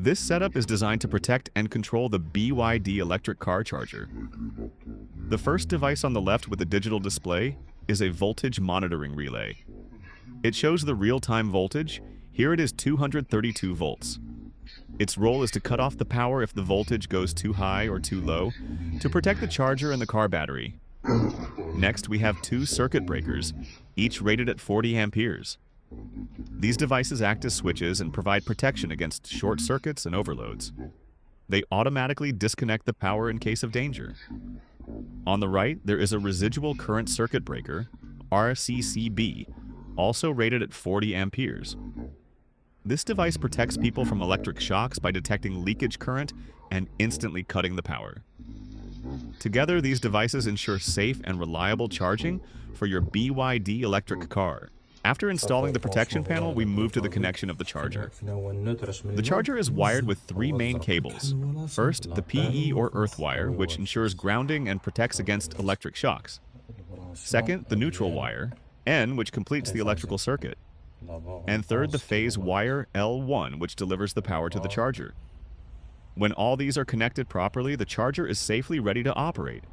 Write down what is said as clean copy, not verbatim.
This setup is designed to protect and control the BYD electric car charger. The first device on the left with a digital display is a voltage monitoring relay. It shows the real-time voltage. Here it is 232 volts. Its role is to cut off the power if the voltage goes too high or too low, to protect the charger and the car battery. Next, we have two circuit breakers, each rated at 40 amperes. These devices act as switches and provide protection against short circuits and overloads. They automatically disconnect the power in case of danger. On the right, there is a residual current circuit breaker, RCCB, also rated at 40 amperes. This device protects people from electric shocks by detecting leakage current and instantly cutting the power. Together, these devices ensure safe and reliable charging for your BYD electric car. After installing the protection panel, we move to the connection of the charger. The charger is wired with three main cables. First, the PE or earth wire, which ensures grounding and protects against electric shocks. Second, the neutral wire, N, which completes the electrical circuit. And third, the phase wire L1, which delivers the power to the charger. When all these are connected properly, the charger is safely ready to operate.